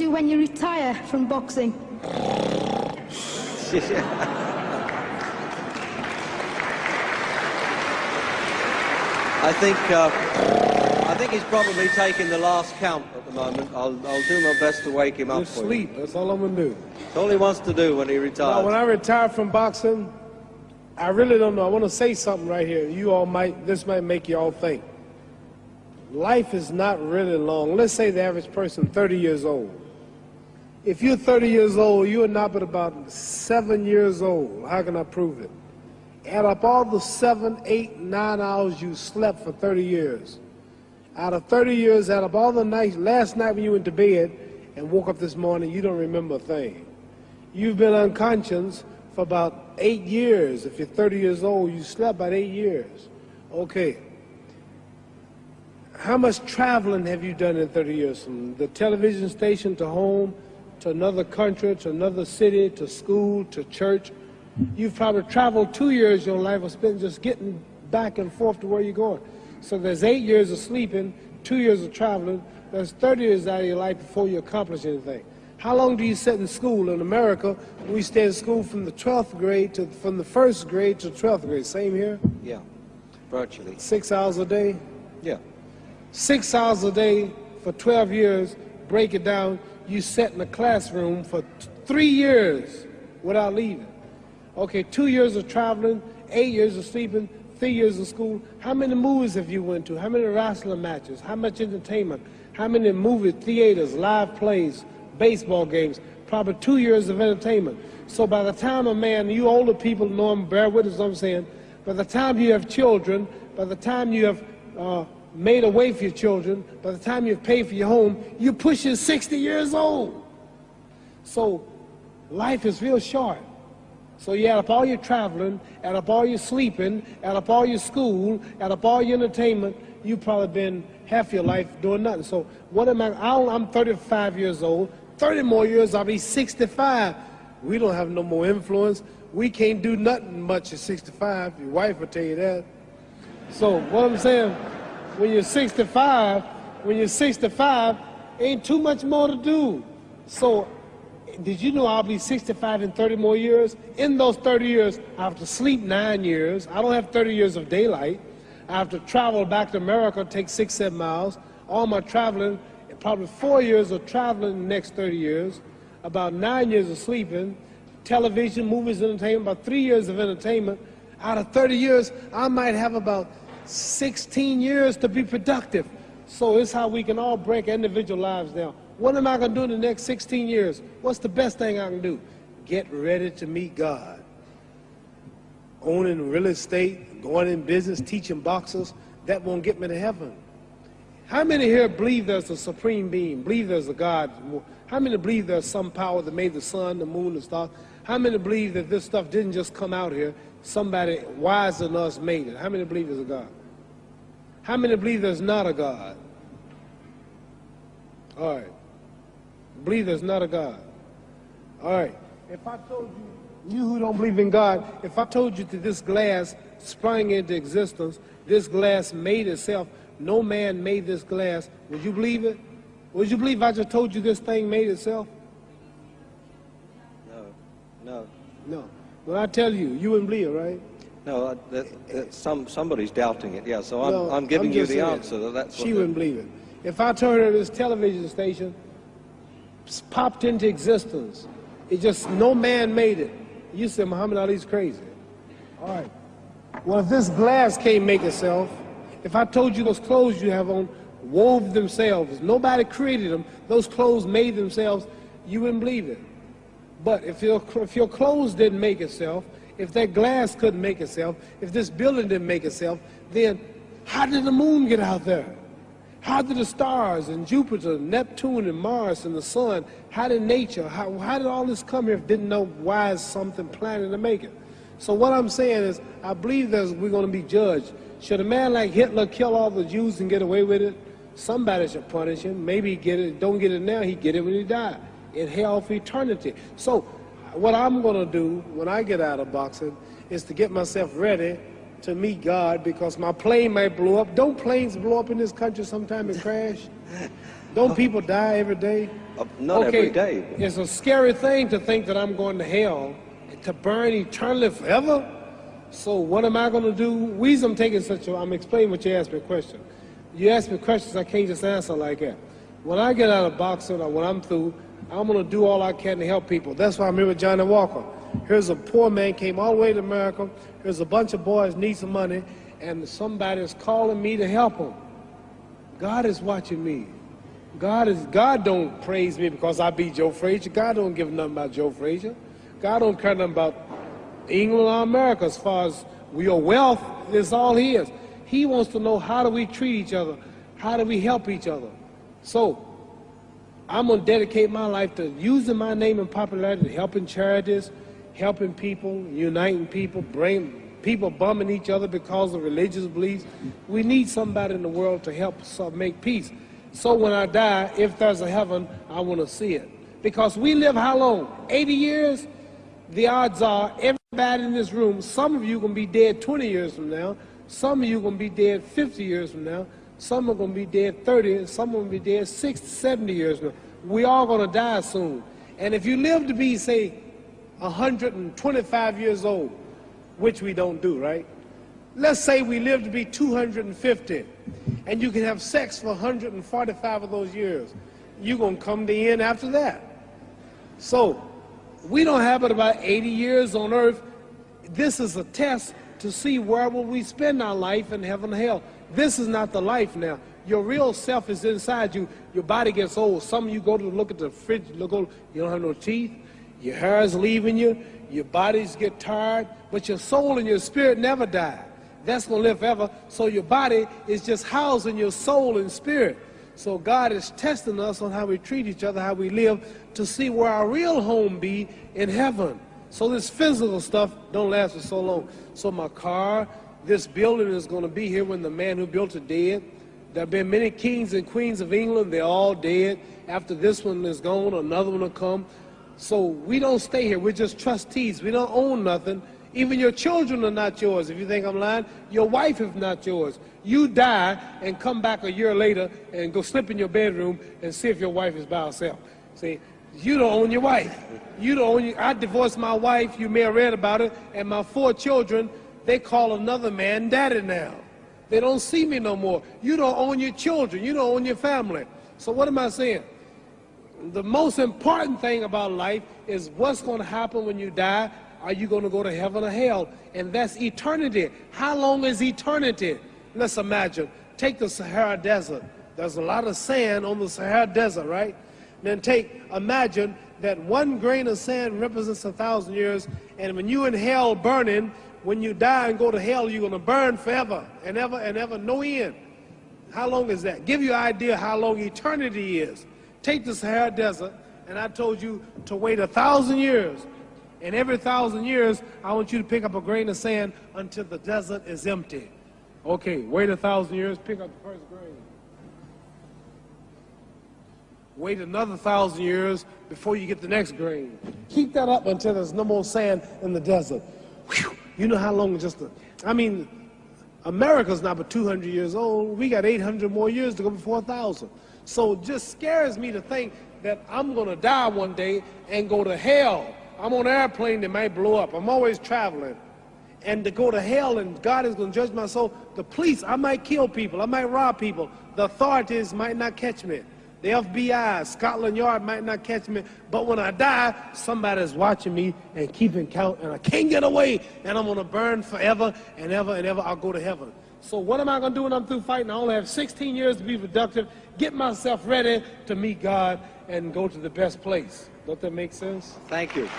do when you retire from boxing? I think he's probably taking the last count at the moment. I'll do my best to wake him up Just for sleep. you. That's all I'm going to do. It's all he wants to do when he retires. Now, when I retire from boxing, I really don't know. I want to say something right here. You all this might make you all think. Life is not really long. Let's say the average person, 30 years old. If you're 30 years old, you are not but about 7 years old. How can I prove it? Add up all the 7, 8, 9 hours you slept for 30 years. Out of 30 years, add up all the nights, last night when you went to bed and woke up this morning, you don't remember a thing. You've been unconscious for about 8 years. If you're 30 years old, you slept about 8 years. Okay. How much traveling have you done in 30 years? From the television station to home, to another country, to another city, to school, to church. You've probably traveled 2 years of your life or spent just getting back and forth to where you're going. So there's 8 years of sleeping, 2 years of traveling. There's 30 years out of your life before you accomplish anything. How long do you sit in school? In America, we stay in school from the 12th grade from the 1st grade to 12th grade. Same here? Yeah, virtually. 6 hours a day? Yeah. 6 hours a day for 12 years, break it down, you sat in a classroom for 3 years without leaving. Okay, 2 years of traveling, 8 years of sleeping, 3 years of school. How many movies have you went to? How many wrestling matches? How much entertainment? How many movie theaters, live plays, baseball games? Probably 2 years of entertainment. So by the time a man, you older people know him, bear witness what I'm saying, by the time you have children, by the time you have made a way for your children, by the time you've paid for your home, you're pushing 60 years old. So life is real short. So you add up all your traveling, add up all your sleeping, add up all your school, add up all your entertainment, you've probably been half your life doing nothing. So what am I'm 35 years old, 30 more years I'll be 65. We don't have no more influence. We can't do nothing much at 65. Your wife will tell you that. So what I'm saying, when you're 65, ain't too much more to do. So did you know I'll be 65 in 30 more years? In those 30 years, I have to sleep 9 years. I don't have 30 years of daylight. I have to travel back to America, take 6, 7 miles. All my traveling, probably 4 years of traveling in the next 30 years, about 9 years of sleeping, television, movies, entertainment, about 3 years of entertainment. Out of 30 years, I might have about 16 years to be productive. So it's how we can all break individual lives down. What am I going to do in the next 16 years? What's the best thing I can do? Get ready to meet God. Owning real estate, going in business, teaching boxers, that won't get me to heaven. How many here believe there's a supreme being, believe there's a God? How many believe there's some power that made the sun, the moon, the stars? How many believe that this stuff didn't just come out here? Somebody wiser than us made it. How many believe there's a God? How many believe there's not a God? All right. Believe there's not a God. All right. If I told you who don't believe in God, if I told you that this glass sprang into existence, this glass made itself, no man made this glass, would you believe it? Would you believe I just told you this thing made itself? No. When I tell you, you wouldn't believe it, right? No, somebody's doubting it, yeah, so I'm giving you the answer. That's she wouldn't believe it. If I told her this television station popped into existence, it just, no man made it, you said Muhammad Ali's crazy. All right. Well, if this glass can't make itself, if I told you those clothes you have on wove themselves, nobody created them, those clothes made themselves, you wouldn't believe it. But if your clothes didn't make itself, if that glass couldn't make itself, if this building didn't make itself, then how did the moon get out there? How did the stars and Jupiter, Neptune and Mars and the sun, how did nature, how did all this come here if didn't know why is something planning to make it? So what I'm saying is, I believe that we're going to be judged. Should a man like Hitler kill all the Jews and get away with it? Somebody should punish him. Maybe he get it, don't get it now, he get it when he died. In hell for eternity. So what I'm going to do when I get out of boxing is to get myself ready to meet God, because my plane might blow up. Don't planes blow up in this country sometime and crash? Don't people die every day? Not every day. It's a scary thing to think that I'm going to hell, to burn eternally forever. So what am I going to do? The reason I'm taking I'm explaining what you asked me a question. You ask me questions I can't just answer like that. When I get out of boxing or when I'm through, I'm going to do all I can to help people. That's why I'm here with Johnny Walker. Here's a poor man, came all the way to America. Here's a bunch of boys need some money, and somebody is calling me to help them. God is watching me. God don't praise me because I beat Joe Frazier. God don't give nothing about Joe Frazier. God don't care nothing about England or America as far as your wealth. Is all His. He wants to know, how do we treat each other? How do we help each other? So I'm going to dedicate my life to using my name and popularity, helping charities, helping people, uniting people, bring people bumming each other because of religious beliefs. We need somebody in the world to help us make peace. So when I die, if there's a heaven, I want to see it. Because we live how long? 80 years? The odds are everybody in this room, some of you are going to be dead 20 years from now, some of you are going to be dead 50 years from now, some are going to be dead 30, and some are going to be dead 60, 70 years from now. We all going to die soon. And if you live to be, say, 125 years old, which we don't do, right? Let's say we live to be 250, and you can have sex for 145 of those years. You're going to come to the end after that. So we don't have but about 80 years on earth. This is a test to see where will we spend our life in heaven or hell. This is not the life now. Your real self is inside you. Your body gets old. Some of you go to look at the fridge, you don't have no teeth. Your hair is leaving you. Your bodies get tired. But your soul and your spirit never die. That's going to live forever. So your body is just housing your soul and spirit. So God is testing us on how we treat each other, how we live, to see where our real home be in heaven. So this physical stuff don't last for so long. So my car, this building is going to be here when the man who built it dead. There have been many kings and queens of England. They're all dead. After this one is gone, another one will come. So we don't stay here. We're just trustees. We don't own nothing. Even your children are not yours. If you think I'm lying, your wife is not yours. You die and come back a year later and go slip in your bedroom and see if your wife is by herself. See, you don't own your wife. You don't own I divorced my wife. You may have read about it. And my 4 children, they call another man daddy now. They don't see me no more. You don't own your children. You don't own your family. So what am I saying? The most important thing about life is what's going to happen when you die. Are you going to go to heaven or hell? And that's eternity. How long is eternity? Let's imagine. Take the Sahara Desert. There's a lot of sand on the Sahara Desert, right? Then imagine that 1 grain of sand represents 1,000 years, and when you're in hell burning, when you die and go to hell, you're going to burn forever and ever and ever, no end. How long is that? Give you an idea how long eternity is. Take the Sahara Desert, and I told you to wait 1,000 years. And every 1,000 years, I want you to pick up a grain of sand until the desert is empty. Okay, wait 1,000 years, pick up the first grain. Wait another 1,000 years before you get the next grain. Keep that up until there's no more sand in the desert. Whew. You know how long America's not but 200 years old. We got 800 more years to go before 1,000. So it just scares me to think that I'm going to die one day and go to hell. I'm on an airplane that might blow up. I'm always traveling. And to go to hell and God is going to judge my soul. The police, I might kill people. I might rob people. The authorities might not catch me. The FBI, Scotland Yard might not catch me. But when I die, somebody's watching me and keeping count. And I can't get away. And I'm going to burn forever and ever and ever. I'll go to heaven. So what am I going to do when I'm through fighting? I only have 16 years to be productive. Get myself ready to meet God and go to the best place. Don't that make sense? Thank you.